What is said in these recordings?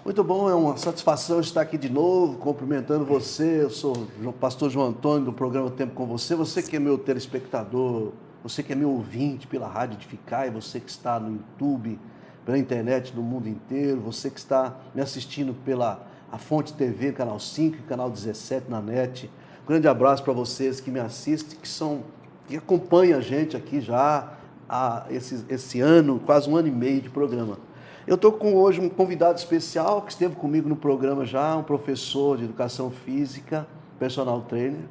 Muito bom, é uma satisfação estar aqui de novo, cumprimentando você. Eu sou o pastor João Antônio, do programa Tempo com Você. Você que é meu telespectador, você que é meu ouvinte pela Rádio Edificar, e você que está no YouTube, pela internet do mundo inteiro, você que está me assistindo pela a Fonte TV, Canal 5 e Canal 17 na NET. Um grande abraço para vocês que me assistem, que acompanham a gente aqui já há esse ano, quase um ano e meio de programa. Eu estou com hoje um convidado especial que esteve comigo no programa já, um professor de educação física, personal trainer.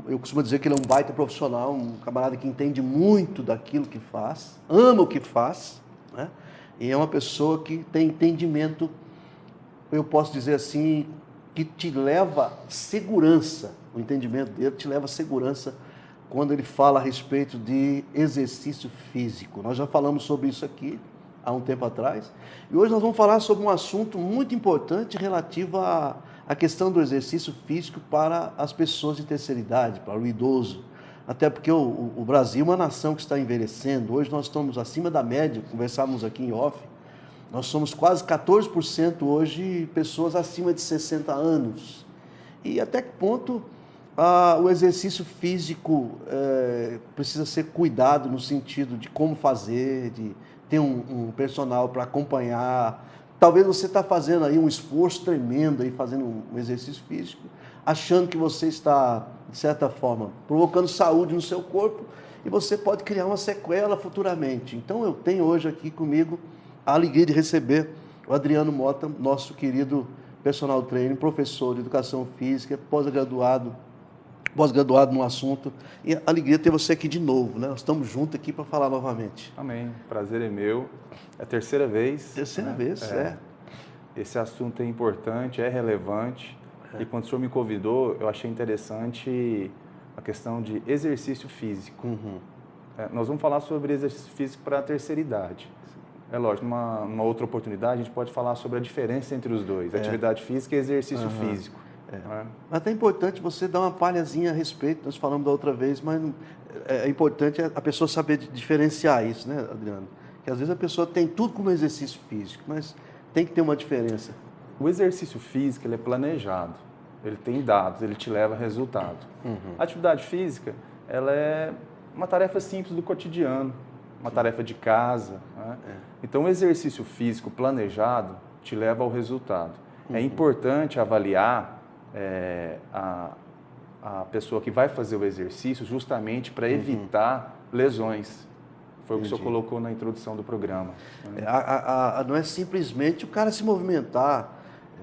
Eu costumo dizer que ele é um baita profissional, um camarada que entende muito daquilo que faz, ama o que faz, né? E é uma pessoa que tem entendimento, eu posso dizer assim, que te leva segurança. O entendimento dele te leva segurança quando ele fala a respeito de exercício físico. Nós já falamos sobre isso aqui há um tempo atrás, e hoje nós vamos falar sobre um assunto muito importante relativo à questão do exercício físico para as pessoas de terceira idade, para o idoso, até porque o Brasil é uma nação que está envelhecendo. Hoje nós estamos acima da média, conversávamos aqui em off, nós somos quase 14% hoje pessoas acima de 60 anos, e até que ponto o exercício físico precisa ser cuidado no sentido de como fazer, de ter um personal para acompanhar. Talvez você está fazendo aí um esforço tremendo, aí, fazendo um exercício físico, achando que você está, de certa forma, provocando saúde no seu corpo, e você pode criar uma sequela futuramente. Então eu tenho hoje aqui comigo a alegria de receber o Adriano Mota, nosso querido personal trainer, professor de educação física, pós-graduado no assunto, e a alegria ter você aqui de novo, né? Nós estamos juntos aqui para falar novamente. Amém. Prazer é meu. É a terceira vez. Terceira né? vez, é. Esse assunto é importante, é relevante. E quando o senhor me convidou, eu achei interessante a questão de exercício físico. Uhum. Nós vamos falar sobre exercício físico para a terceira idade. É lógico, numa outra oportunidade, a gente pode falar sobre a diferença entre os dois, atividade física e exercício físico. Mas é importante você dar uma palhazinha a respeito, nós falamos da outra vez, mas é importante a pessoa saber diferenciar isso, né, Adriano? Que às vezes a pessoa tem tudo como exercício físico, mas tem que ter uma diferença. O exercício físico, ele é planejado, ele tem dados, ele te leva a resultado. A atividade física, ela é uma tarefa simples do cotidiano, uma tarefa de casa, né? Então, o exercício físico planejado te leva ao resultado. É importante avaliar a pessoa que vai fazer o exercício justamente para evitar lesões. Foi o que o senhor colocou na introdução do programa. Não é simplesmente o cara se movimentar,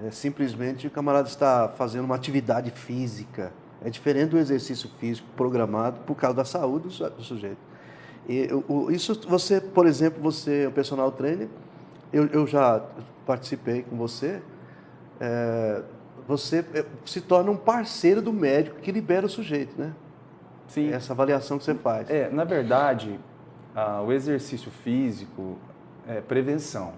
é simplesmente o camarada estar fazendo uma atividade física. É diferente do exercício físico programado por causa da saúde do sujeito. Isso você, por exemplo, você é um personal trainer, eu já participei com você, você se torna um parceiro do médico que libera o sujeito, né? Sim. Essa avaliação que você faz. Na verdade, o exercício físico é prevenção.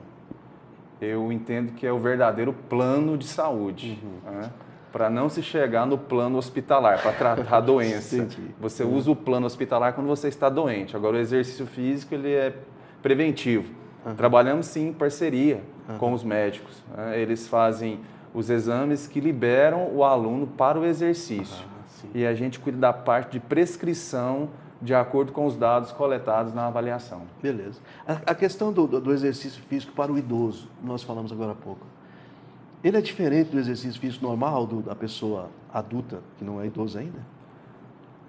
Eu entendo que é o verdadeiro plano de saúde, né? Para não se chegar no plano hospitalar, para tratar a doença. Entendi. Você usa o plano hospitalar quando você está doente. Agora, o exercício físico, ele é preventivo. Trabalhamos, sim, em parceria com os médicos, né? Eles fazem os exames que liberam o aluno para o exercício. E a gente cuida da parte de prescrição de acordo com os dados coletados na avaliação. Beleza. A questão do exercício físico para o idoso, nós falamos agora há pouco, ele é diferente do exercício físico normal da pessoa adulta, que não é idoso ainda?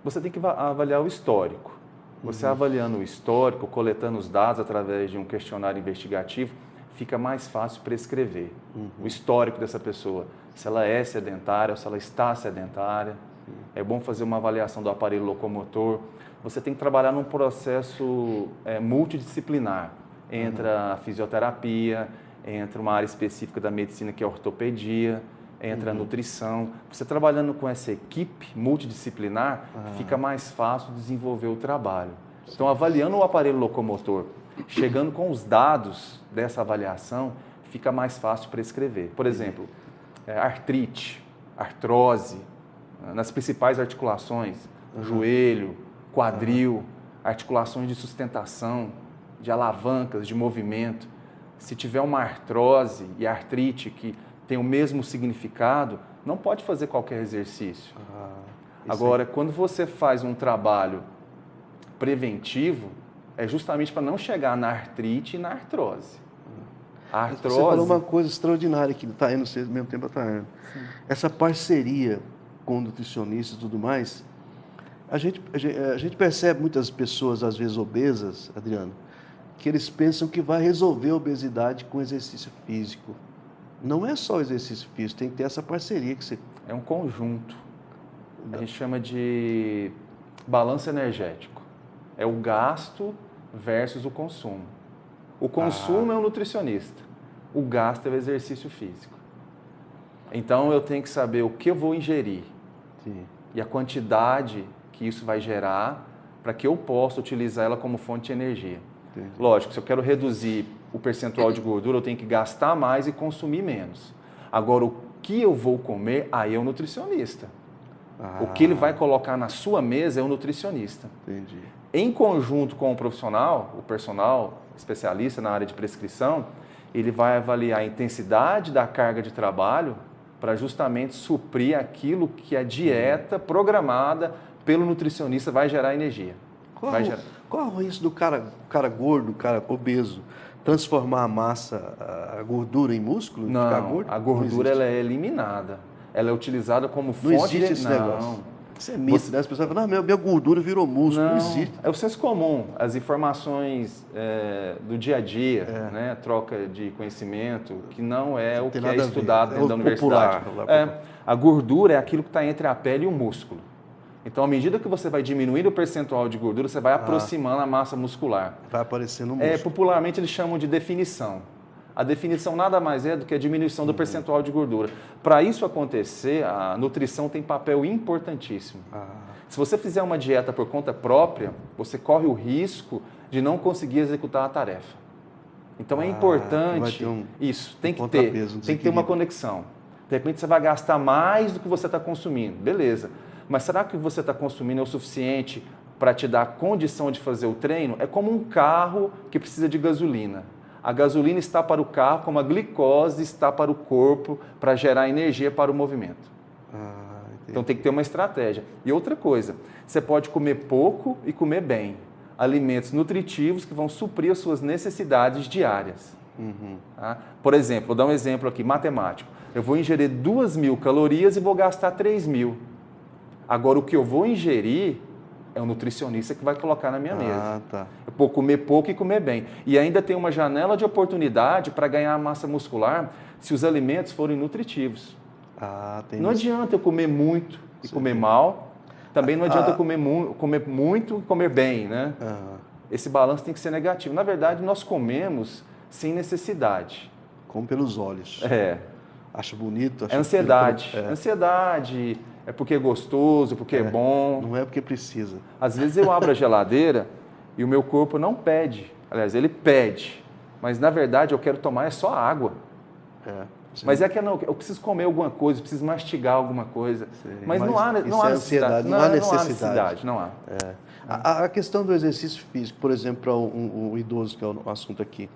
Você tem que avaliar o histórico. Você avaliando o histórico, coletando os dados através de um questionário investigativo, fica mais fácil prescrever o histórico dessa pessoa. Se ela é sedentária ou se ela está sedentária. É bom fazer uma avaliação do aparelho locomotor. Você tem que trabalhar num processo multidisciplinar. Entra a fisioterapia, entra uma área específica da medicina que é a ortopedia. entra a nutrição. Você trabalhando com essa equipe multidisciplinar, fica mais fácil desenvolver o trabalho. Então, avaliando o aparelho locomotor, chegando com os dados dessa avaliação, fica mais fácil prescrever. Por exemplo, artrite, artrose, nas principais articulações, joelho, quadril, articulações de sustentação, de alavancas, de movimento. Se tiver uma artrose e artrite que tem o mesmo significado, não pode fazer qualquer exercício. Agora, quando você faz um trabalho preventivo, é justamente para não chegar na artrite e na artrose. A artrose... Você falou uma coisa extraordinária que está indo ao mesmo tempo atrás. Essa parceria com nutricionistas e tudo mais, a gente percebe muitas pessoas, às vezes obesas, Adriano, que eles pensam que vai resolver a obesidade com exercício físico. Não é só o exercício físico, tem que ter essa parceria que você... É um conjunto. A gente chama de balanço energético. É o gasto versus o consumo. O consumo é o nutricionista. O gasto é o exercício físico. Então, eu tenho que saber o que eu vou ingerir. Sim. E a quantidade que isso vai gerar para que eu possa utilizar ela como fonte de energia. Entendi. Lógico, se eu quero reduzir o percentual de gordura, eu tenho que gastar mais e consumir menos. Agora, o que eu vou comer, aí é o nutricionista. O que ele vai colocar na sua mesa é o nutricionista. Entendi. Em conjunto com o profissional, o personal especialista na área de prescrição, ele vai avaliar a intensidade da carga de trabalho para justamente suprir aquilo que a dieta programada pelo nutricionista vai gerar energia. Qual é isso do cara gordo, cara obeso, transformar a massa, a gordura em músculo? Ficar Não, gordo? a gordura ela é eliminada. Ela é utilizada como fonte Não existe esse de... negócio. Isso é mito, né? As pessoas falam, minha gordura virou músculo. Não existe. É o senso comum, as informações do dia a dia, né? Troca de conhecimento, que não é o que é estudado dentro da universidade. A gordura é aquilo que está entre a pele e o músculo. Então, à medida que você vai diminuindo o percentual de gordura, você vai aproximando a massa muscular. Vai aparecendo o músculo. Popularmente, eles chamam de definição. A definição nada mais é do que a diminuição do percentual de gordura. Para isso acontecer, a nutrição tem papel importantíssimo. Se você fizer uma dieta por conta própria, você corre o risco de não conseguir executar a tarefa. Então, é importante isso. Tem que ter uma conexão. De repente, você vai gastar mais do que você está consumindo. Beleza. Mas será que você está consumindo é o suficiente para te dar condição de fazer o treino? É como um carro que precisa de gasolina. A gasolina está para o carro como a glicose está para o corpo para gerar energia para o movimento. Então tem que ter uma estratégia. E outra coisa, você pode comer pouco e comer bem. Alimentos nutritivos que vão suprir as suas necessidades diárias. Tá? Por exemplo, vou dar um exemplo aqui, matemático. Eu vou ingerir 2.000 calorias e vou gastar 3.000. Agora, o que eu vou ingerir é o nutricionista que vai colocar na minha mesa. Eu vou comer pouco e comer bem. E ainda tem uma janela de oportunidade para ganhar massa muscular se os alimentos forem nutritivos. Não adianta eu comer muito e comer mal. Também não adianta eu comer muito e comer bem, né? Esse balanço tem que ser negativo. Na verdade, nós comemos sem necessidade. Como pelos olhos. Acho bonito. É ansiedade. Ansiedade... É porque é gostoso, porque é bom. Não é porque precisa. Às vezes eu abro a geladeira e o meu corpo não pede. Aliás, ele pede. Mas, na verdade, eu quero tomar só água. Mas é que eu preciso comer alguma coisa, eu preciso mastigar alguma coisa. Mas não há necessidade. Não há necessidade. Não há. A questão do exercício físico, por exemplo, para um idoso, que é o assunto aqui.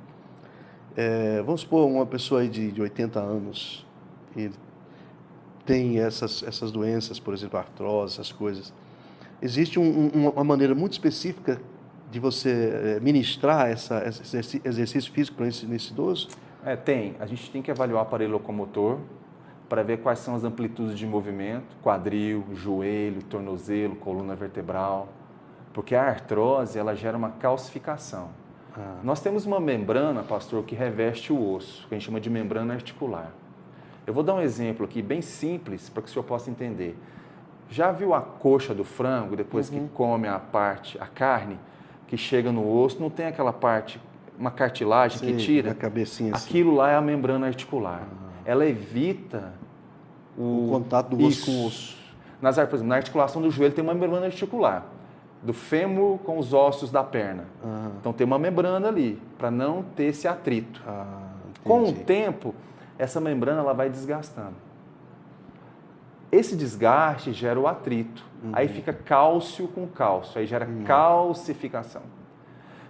Vamos supor uma pessoa aí de 80 anos e tem essas doenças, por exemplo, artrose, essas coisas. Existe uma maneira muito específica de você ministrar esse exercício físico para esse idoso? Tem. A gente tem que avaliar o aparelho locomotor para ver quais são as amplitudes de movimento, quadril, joelho, tornozelo, coluna vertebral. Porque a artrose, ela gera uma calcificação. Nós temos uma membrana, pastor, que reveste o osso, que a gente chama de membrana articular. Eu vou dar um exemplo aqui, bem simples, para que o senhor possa entender. Já viu a coxa do frango, depois que come a carne, que chega no osso, não tem aquela parte, uma cartilagem que tira? A cabecinha assim. Aquilo lá é a membrana articular. Ela evita O contato do osso com o osso. Por exemplo, na articulação do joelho tem uma membrana articular, do fêmur com os ossos da perna. Então tem uma membrana ali, para não ter esse atrito. Com o tempo, essa membrana ela vai desgastando. Esse desgaste gera o atrito. Aí fica cálcio com cálcio, aí gera calcificação.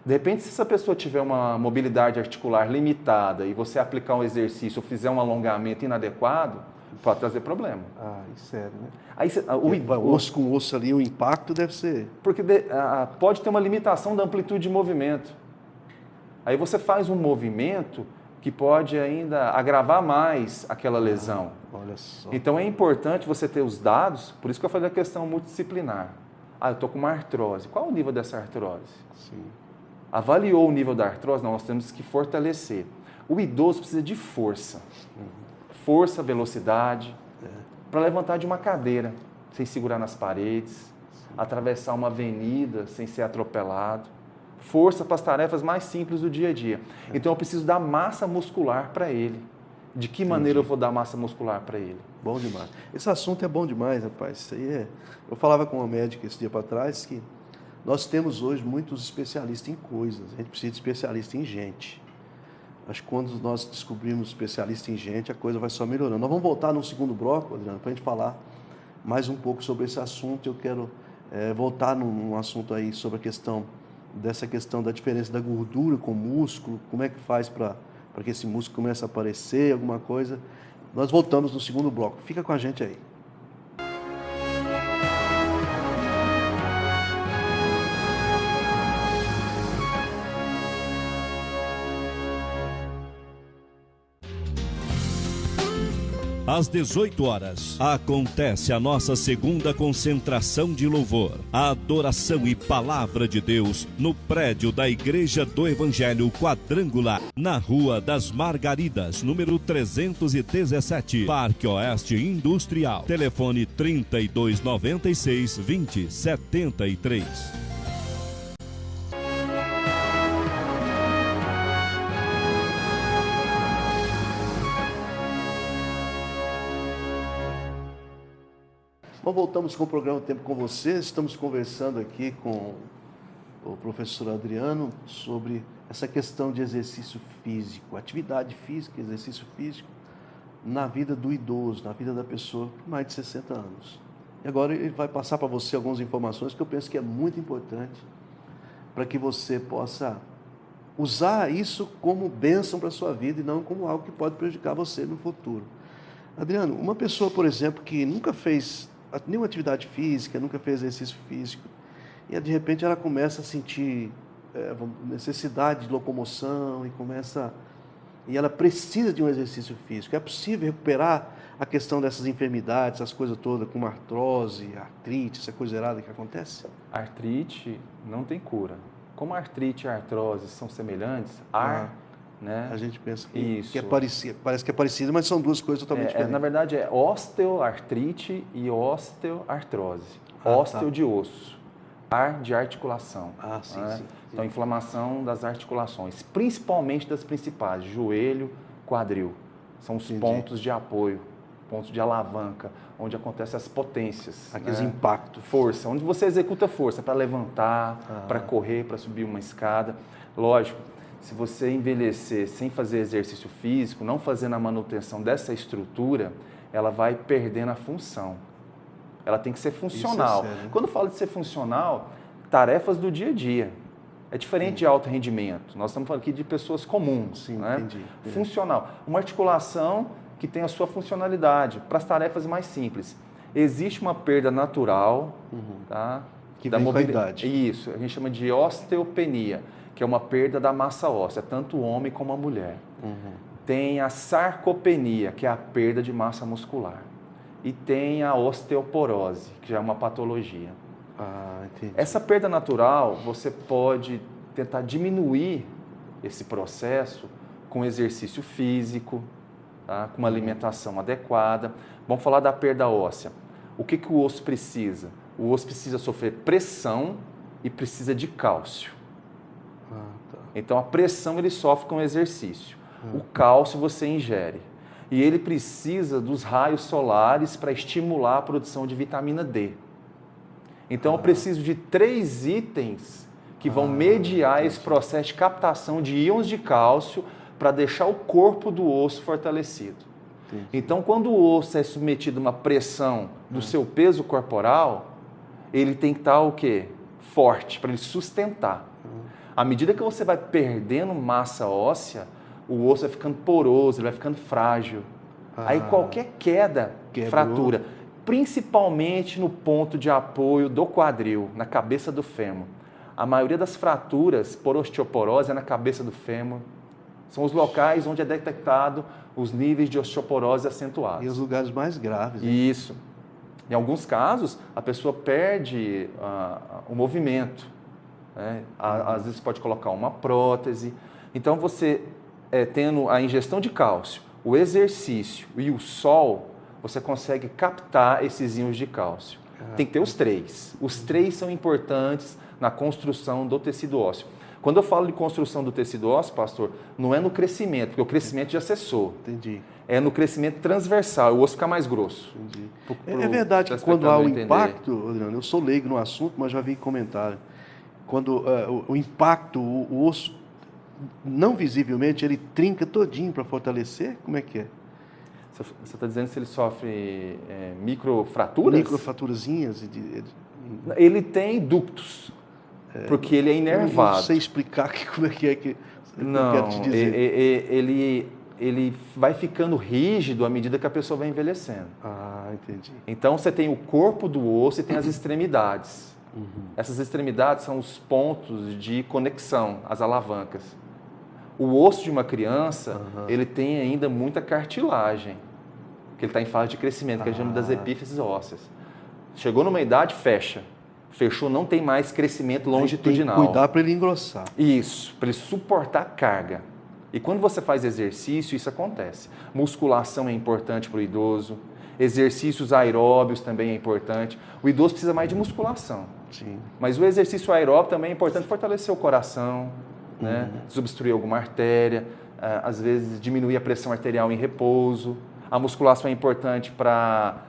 De repente, se essa pessoa tiver uma mobilidade articular limitada e você aplicar um exercício ou fizer um alongamento inadequado, pode trazer problema. Sério, né? Aí, o osso com osso ali, o impacto deve ser... Porque pode ter uma limitação da amplitude de movimento. Aí você faz um movimento que pode ainda agravar mais aquela lesão. Olha só. Então é importante você ter os dados, por isso que eu falei da questão multidisciplinar. Eu estou com uma artrose. Qual é o nível dessa artrose? Sim. Avaliou o nível da artrose? Nós temos que fortalecer. O idoso precisa de força. Força, velocidade, para levantar de uma cadeira, sem segurar nas paredes, atravessar uma avenida sem ser atropelado. Força para as tarefas mais simples do dia a dia. Então eu preciso dar massa muscular para ele. De que maneira eu vou dar massa muscular para ele? Bom demais. Esse assunto é bom demais, rapaz. Isso aí é... Eu falava com uma médica esse dia para trás que nós temos hoje muitos especialistas em coisas. A gente precisa de especialista em gente. Acho que quando nós descobrimos especialista em gente, a coisa vai só melhorando. Nós vamos voltar no segundo bloco, Adriano, para a gente falar mais um pouco sobre esse assunto. Eu quero voltar num assunto aí sobre dessa questão da diferença da gordura com o músculo, como é que faz para que esse músculo comece a aparecer, alguma coisa. Nós voltamos no segundo bloco. Fica com a gente aí. Às 18 horas, acontece a nossa segunda concentração de louvor, a adoração e palavra de Deus no prédio da Igreja do Evangelho Quadrangular, na Rua das Margaridas, número 317, Parque Oeste Industrial. Telefone 3296-2073. Nós voltamos com o programa Tempo com Você. Estamos conversando aqui com o professor Adriano sobre essa questão de exercício físico, atividade física, exercício físico na vida do idoso, na vida da pessoa com mais de 60 anos. E agora ele vai passar para você algumas informações que eu penso que é muito importante para que você possa usar isso como bênção para a sua vida e não como algo que pode prejudicar você no futuro. Adriano, uma pessoa, por exemplo, que nunca fez nenhuma atividade física, nunca fez exercício físico, e de repente ela começa a sentir necessidade de locomoção e ela precisa de um exercício físico. É possível recuperar a questão dessas enfermidades, essas coisas todas, como artrose, artrite, essa coisa errada que acontece? Artrite não tem cura. Como a artrite e a artrose são semelhantes, né? A gente pensa que é parecido, parece que é parecido, mas são duas coisas totalmente diferentes. Na verdade, é osteoartrite e osteoartrose. De osso, de articulação. Sim. Então, inflamação das articulações, principalmente das principais, joelho, quadril. São os pontos de apoio, pontos de alavanca, onde acontecem as potências. Aqueles impactos. Força, onde você executa força para levantar, para correr, para subir uma escada. Lógico, se você envelhecer sem fazer exercício físico, não fazendo a manutenção dessa estrutura, ela vai perdendo a função. Ela tem que ser funcional. Isso é sério. Quando eu falo de ser funcional, tarefas do dia a dia. É diferente de alto rendimento. Nós estamos falando aqui de pessoas comuns. Sim, né? entendi. Funcional. Uma articulação que tem a sua funcionalidade para as tarefas mais simples. Existe uma perda natural, tá? Que vem com a idade. Isso, a gente chama de osteopenia, que é uma perda da massa óssea, tanto o homem como a mulher. Tem a sarcopenia, que é a perda de massa muscular. E tem a osteoporose, que já é uma patologia. Entendi. Essa perda natural, você pode tentar diminuir esse processo com exercício físico, tá? Com uma alimentação adequada. Vamos falar da perda óssea. O que o osso precisa? O osso precisa sofrer pressão e precisa de cálcio. Então, a pressão ele sofre com o exercício. O cálcio você ingere. e ele precisa dos raios solares para estimular a produção de vitamina D. Então, eu preciso de 3 itens que vão mediar esse processo de captação de íons de cálcio para deixar o corpo do osso fortalecido. Entendi. Então, quando o osso é submetido a uma pressão do seu peso corporal, ele tem que estar o quê? Forte, para ele sustentar. À medida que você vai perdendo massa óssea, o osso vai ficando poroso, ele vai ficando frágil. Aí qualquer queda, fratura, principalmente no ponto de apoio do quadril, na cabeça do fêmur. A maioria das fraturas por osteoporose é na cabeça do fêmur. São os locais onde é detectado os níveis de osteoporose acentuados. E os lugares mais graves. Né? Isso. Em alguns casos, a pessoa perde o movimento. Né? Às vezes pode colocar uma prótese. Então, você tendo a ingestão de cálcio, o exercício e o sol, você consegue captar esses íons de cálcio. Tem que ter os 3. Os 3 são importantes na construção do tecido ósseo. Quando eu falo de construção do tecido ósseo, pastor, não é no crescimento, porque o crescimento já cessou. Entendi. É no crescimento transversal, o osso fica mais grosso. Entendi. É verdade que quando há o impacto, Adriano, eu sou leigo no assunto, mas já vi comentário, quando o impacto, o osso, não visivelmente, ele trinca todinho para fortalecer? Como é que é? Você está dizendo se ele sofre microfraturas? Microfraturazinhas? Ele tem ductos, porque ele é inervado. Não sei explicar como é que eu não, quero te dizer. Ele vai ficando rígido à medida que a pessoa vai envelhecendo. Entendi. Então, você tem o corpo do osso e tem as extremidades. Essas extremidades são os pontos de conexão, as alavancas. O osso de uma criança, ele tem ainda muita cartilagem, porque ele está em fase de crescimento, que a gente chama das epífises ósseas. Chegou numa idade, fecha. Fechou, não tem mais crescimento longitudinal. Tem que cuidar para ele engrossar. Isso, para ele suportar a carga. E quando você faz exercício, isso acontece. Musculação é importante para o idoso, exercícios aeróbios também é importante. O idoso precisa mais de musculação. Sim. Mas o exercício aeróbio também é importante fortalecer o coração, né? Desobstruir alguma artéria, às vezes diminuir a pressão arterial em repouso. A musculação é importante para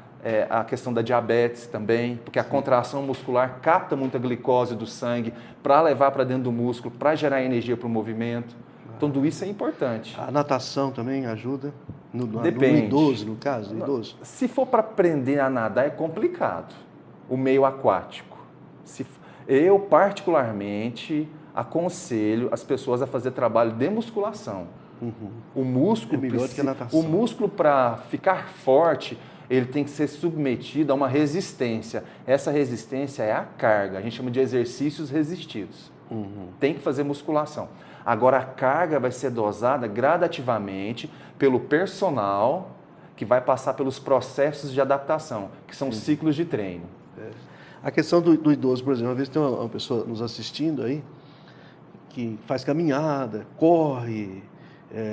a questão da diabetes também, porque a contração muscular capta muita glicose do sangue para levar para dentro do músculo, para gerar energia para o movimento. Então, tudo isso é importante. A natação também ajuda? Depende. No idoso, no caso? Idoso? Se for para aprender a nadar, é complicado. O meio aquático. Eu, particularmente, aconselho as pessoas a fazer trabalho de musculação. O músculo, melhor do que a natação. O músculo, para ficar forte, ele tem que ser submetido a uma resistência. Essa resistência é a carga. A gente chama de exercícios resistidos. Tem que fazer musculação. Agora, a carga vai ser dosada gradativamente pelo personal que vai passar pelos processos de adaptação, que são ciclos de treino. A questão do idoso, por exemplo, uma vez tem uma pessoa nos assistindo aí, que faz caminhada, corre,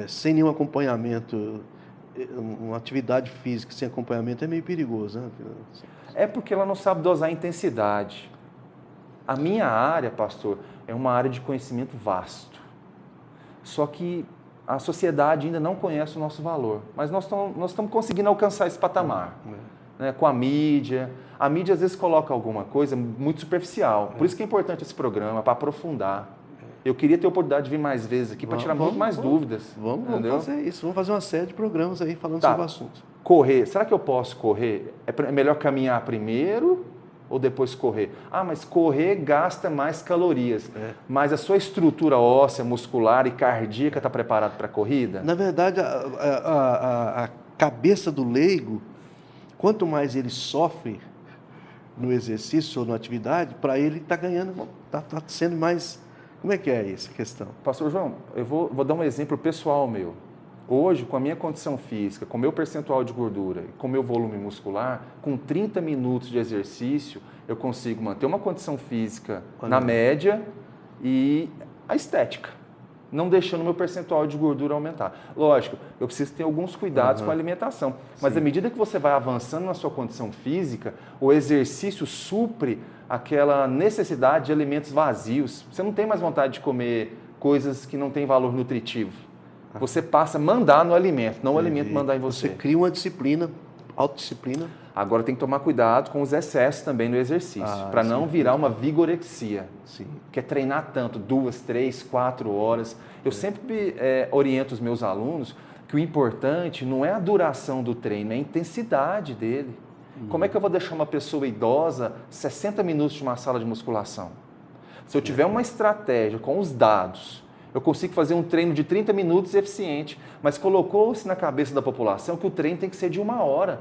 sem nenhum acompanhamento, uma atividade física sem acompanhamento é meio perigoso, né? É porque ela não sabe dosar a intensidade. A minha área, pastor, é uma área de conhecimento vasto. Só que a sociedade ainda não conhece o nosso valor. Mas nós estamos conseguindo alcançar esse patamar. Né? Com a mídia. A mídia às vezes coloca alguma coisa muito superficial. Por isso que é importante esse programa, para aprofundar. Eu queria ter a oportunidade de vir mais vezes aqui para tirar muito mais dúvidas. Vamos fazer isso. Vamos fazer uma série de programas aí falando sobre o assunto. Correr. Será que eu posso correr? É melhor caminhar primeiro ou depois correr? Mas correr gasta mais calorias. Mas a sua estrutura óssea, muscular e cardíaca está preparada para a corrida? Na verdade, a cabeça do leigo, quanto mais ele sofre no exercício ou na atividade, para ele está ganhando, está sendo mais... Como é que é essa questão? Pastor João, eu vou dar um exemplo pessoal meu. Hoje, com a minha condição física, com o meu percentual de gordura, com o meu volume muscular, com 30 minutos de exercício, eu consigo manter uma condição física na média e a estética, não deixando o meu percentual de gordura aumentar. Lógico, eu preciso ter alguns cuidados com a alimentação, mas à medida que você vai avançando na sua condição física, o exercício supre aquela necessidade de alimentos vazios. Você não tem mais vontade de comer coisas que não têm valor nutritivo. Você passa a mandar no alimento, não o alimento mandar em você. Você cria uma disciplina, autodisciplina. Agora tem que tomar cuidado com os excessos também no exercício, para não virar uma vigorexia, que é treinar tanto, 2, 3, 4 horas. Eu sempre oriento os meus alunos que o importante não é a duração do treino, é a intensidade dele. Como é que eu vou deixar uma pessoa idosa 60 minutos de uma sala de musculação? Se eu tiver uma estratégia com os dados, eu consigo fazer um treino de 30 minutos eficiente, mas colocou-se na cabeça da população que o treino tem que ser de 1 hora.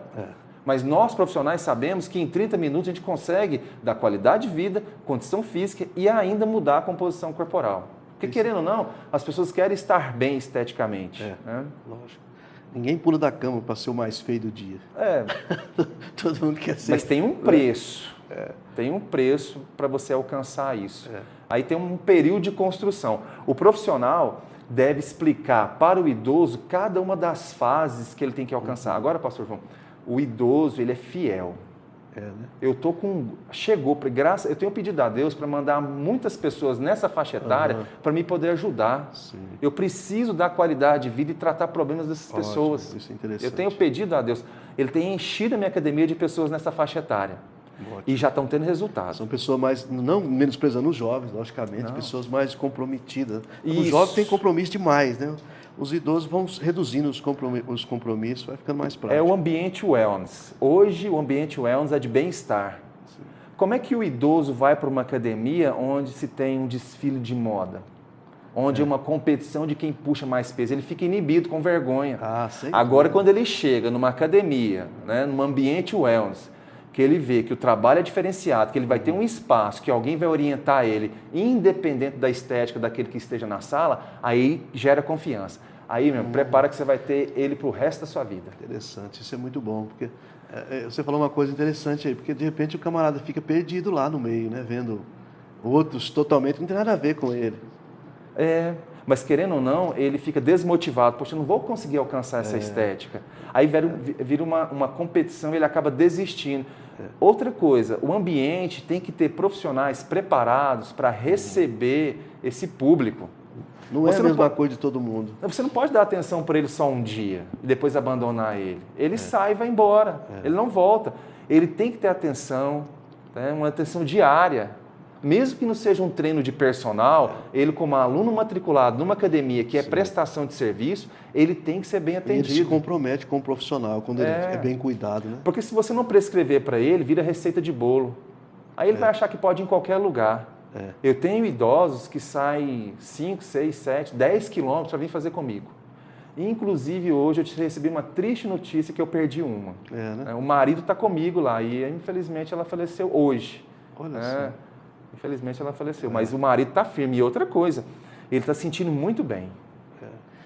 Mas nós, profissionais, sabemos que em 30 minutos a gente consegue dar qualidade de vida, condição física e ainda mudar a composição corporal. Porque, querendo ou não, as pessoas querem estar bem esteticamente. Né? Lógico. Ninguém pula da cama para ser o mais feio do dia. Todo mundo quer ser. Mas tem um preço. Tem um preço para você alcançar isso. Aí tem um período de construção. O profissional deve explicar para o idoso cada uma das fases que ele tem que alcançar. Agora, pastor João, o idoso, ele é fiel. Né? Eu tenho pedido a Deus para mandar muitas pessoas nessa faixa etária para me poder ajudar. Eu preciso dar qualidade de vida e tratar problemas dessas pessoas. Isso é interessante. Eu tenho pedido a Deus. Ele tem enchido a minha academia de pessoas nessa faixa etária. E já estão tendo resultados. São pessoas mais, não menosprezando os jovens, logicamente, pessoas mais comprometidas. Os jovens têm compromisso demais, né? Os idosos vão reduzindo os compromissos, vai ficando mais prático. É o ambiente wellness. Hoje, o ambiente wellness é de bem-estar. Como é que o idoso vai para uma academia onde se tem um desfile de moda? Onde é uma competição de quem puxa mais peso? Ele fica inibido, com vergonha. Agora, quando ele chega numa academia, né, num ambiente wellness, que ele vê que o trabalho é diferenciado, que ele vai ter um espaço, que alguém vai orientar ele, independente da estética daquele que esteja na sala, aí gera confiança. Aí, prepara que você vai ter ele para o resto da sua vida. Interessante, isso é muito bom, porque você falou uma coisa interessante aí, porque de repente o camarada fica perdido lá no meio, né, vendo outros totalmente, não tem nada a ver com ele. Mas querendo ou não, ele fica desmotivado, poxa, eu não vou conseguir alcançar essa estética. Aí vira uma competição e ele acaba desistindo. Outra coisa, o ambiente tem que ter profissionais preparados para receber esse público. Não é a mesma coisa de todo mundo. Você não pode dar atenção para ele só um dia e depois abandonar ele. Ele sai e vai embora, ele não volta. Ele tem que ter atenção, né, uma atenção diária. Mesmo que não seja um treino de personal, ele como aluno matriculado numa academia que é prestação de serviço, ele tem que ser bem atendido. Ele se compromete com o profissional, quando ele é bem cuidado. Né? Porque se você não prescrever para ele, vira receita de bolo. Aí ele vai achar que pode ir em qualquer lugar. Eu tenho idosos que saem 5, 6, 7, 10 quilômetros para vir fazer comigo. Inclusive, hoje eu recebi uma triste notícia que eu perdi uma. Né? O marido está comigo lá e, infelizmente, ela faleceu hoje. Olha só. Infelizmente ela faleceu, mas o marido está firme. E outra coisa, ele está sentindo muito bem.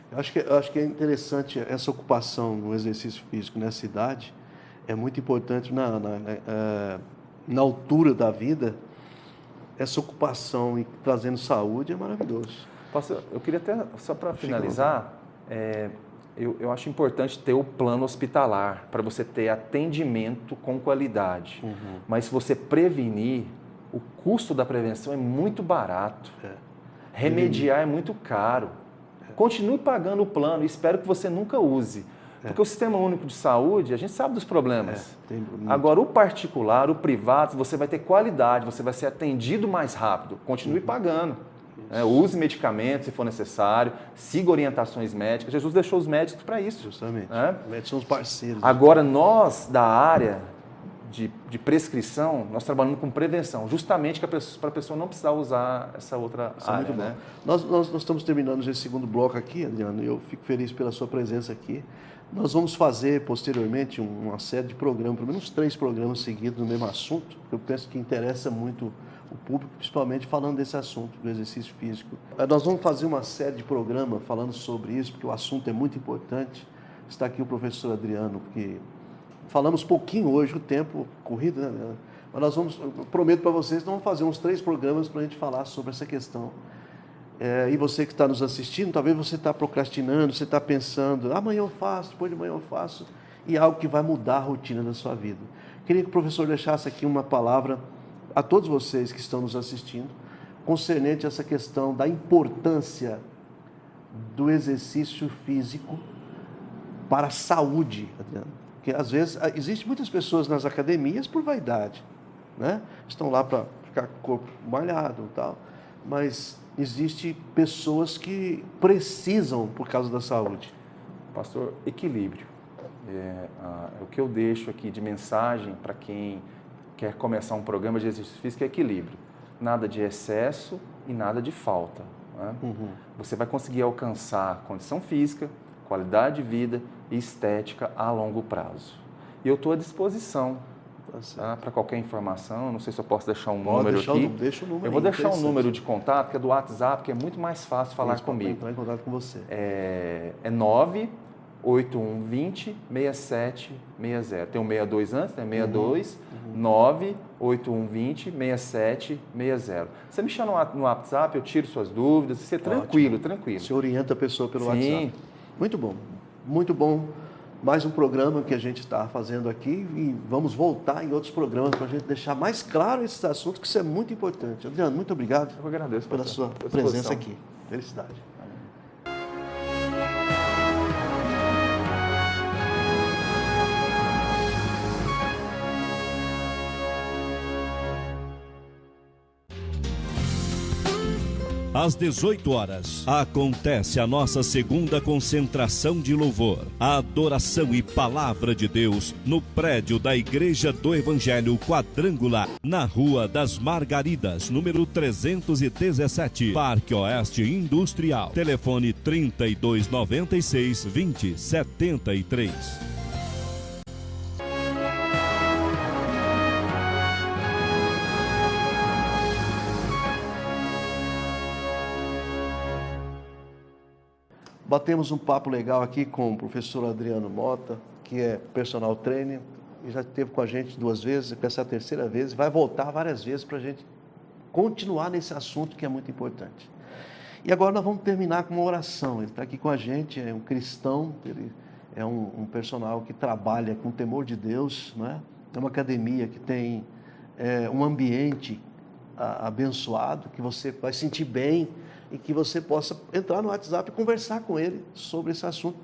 Eu acho que é interessante essa ocupação no exercício físico nessa idade. É muito importante na altura da vida. Essa ocupação e trazendo saúde é maravilhoso. Eu queria até, só para finalizar, eu acho importante ter o plano hospitalar, para você ter atendimento com qualidade. Mas se você prevenir, o custo da prevenção é muito barato. Remediar é muito caro. Continue pagando o plano e espero que você nunca use. Porque o Sistema Único de Saúde, a gente sabe dos problemas. Agora, o particular, o privado, você vai ter qualidade, você vai ser atendido mais rápido. Continue pagando. Use medicamentos se for necessário, siga orientações médicas. Jesus deixou os médicos para isso. Justamente. Os médicos são os parceiros. Agora, nós, da área de prescrição, nós trabalhamos com prevenção, justamente para a pessoa não precisar usar essa outra área. Muito bom. Nós estamos terminando esse segundo bloco aqui, Adriano, e eu fico feliz pela sua presença aqui. Nós vamos fazer, posteriormente, uma série de programas, pelo menos 3 programas seguidos no mesmo assunto, que eu penso que interessa muito o público, principalmente falando desse assunto, do exercício físico. Nós vamos fazer uma série de programas falando sobre isso, porque o assunto é muito importante. Está aqui o professor Adriano, que falamos pouquinho hoje, o tempo corrido, né? Mas eu prometo para vocês, nós vamos fazer uns 3 programas para a gente falar sobre essa questão. E você que está nos assistindo, talvez você está procrastinando, você está pensando, amanhã eu faço, depois de amanhã eu faço, e algo que vai mudar a rotina da sua vida. Queria que o professor deixasse aqui uma palavra a todos vocês que estão nos assistindo, concernente a essa questão da importância do exercício físico para a saúde, Adriano. Porque às vezes existem muitas pessoas nas academias por vaidade, né? Estão lá para ficar com o corpo malhado e tal, mas existem pessoas que precisam por causa da saúde. Pastor, equilíbrio. O que eu deixo aqui de mensagem para quem quer começar um programa de exercício físico é equilíbrio. Nada de excesso e nada de falta. Né? Você vai conseguir alcançar condição física, qualidade de vida e estética a longo prazo. E eu estou à disposição para qualquer informação. Não sei se eu posso deixar um número aqui. Deixa o número. Eu vou deixar um número de contato, que é do WhatsApp, que é muito mais fácil falar comigo. Entrar em contato com você. É 98120-6760. Tem um 62 antes, né? 62 98120-6760. Você me chama no WhatsApp, eu tiro suas dúvidas. Você é tranquilo. Você orienta a pessoa pelo Sim. WhatsApp. Muito bom, muito bom. Mais um programa que a gente está fazendo aqui e vamos voltar em outros programas para a gente deixar mais claro esses assuntos, que isso é muito importante. Adriano, muito obrigado. Eu agradeço pela sua presença aqui. Felicidade. Às 18 horas, acontece a nossa segunda concentração de louvor, a adoração e palavra de Deus no prédio da Igreja do Evangelho Quadrangular, na Rua das Margaridas, número 317, Parque Oeste Industrial. Telefone 3296-2073. Batemos um papo legal aqui com o professor Adriano Mota, que é personal trainer, e já esteve com a gente 2 vezes, e essa é a 3ª vez, e vai voltar várias vezes para a gente continuar nesse assunto que é muito importante. E agora nós vamos terminar com uma oração. Ele está aqui com a gente, é um cristão, ele é um personal que trabalha com temor de Deus, não é? É uma academia que tem um ambiente abençoado, que você vai sentir bem, e que você possa entrar no WhatsApp e conversar com ele sobre esse assunto.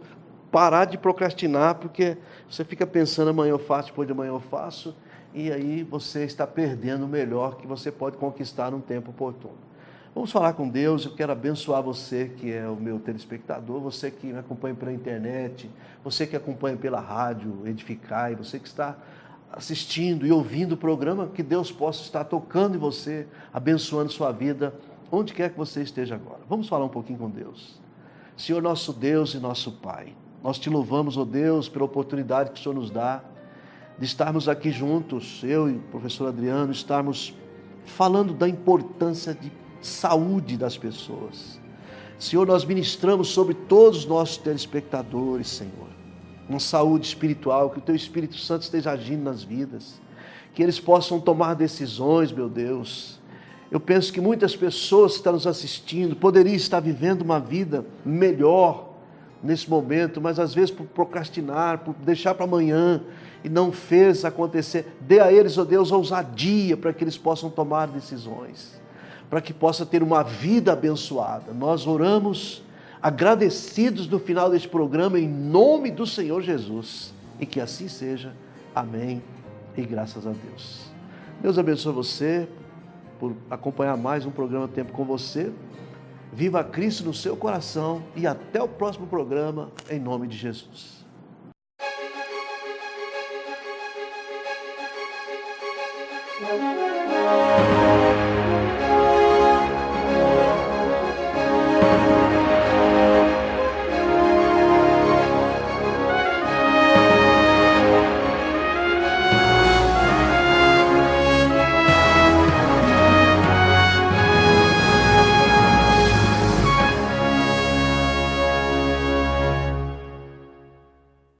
Parar de procrastinar, porque você fica pensando, amanhã eu faço, depois de amanhã eu faço, e aí você está perdendo o melhor que você pode conquistar num tempo oportuno. Vamos falar com Deus. Eu quero abençoar você que é o meu telespectador, você que me acompanha pela internet, você que acompanha pela rádio Edificai, você que está assistindo e ouvindo o programa, que Deus possa estar tocando em você, abençoando sua vida, onde quer que você esteja agora. Vamos falar um pouquinho com Deus. Senhor, nosso Deus e nosso Pai, nós te louvamos, ó Deus, pela oportunidade que o Senhor nos dá de estarmos aqui juntos, eu e o professor Adriano, estarmos falando da importância de saúde das pessoas. Senhor, nós ministramos sobre todos os nossos telespectadores, Senhor, uma saúde espiritual, que o Teu Espírito Santo esteja agindo nas vidas, que eles possam tomar decisões, meu Deus. Eu penso que muitas pessoas que estão nos assistindo poderiam estar vivendo uma vida melhor nesse momento, mas às vezes por procrastinar, por deixar para amanhã e não fez acontecer. Dê a eles, ó Deus, ousadia para que eles possam tomar decisões, para que possa ter uma vida abençoada. Nós oramos agradecidos no final deste programa em nome do Senhor Jesus, e que assim seja. Amém e graças a Deus. Deus abençoe você por acompanhar mais um programa Tempo com você. Viva Cristo no seu coração e até o próximo programa, em nome de Jesus.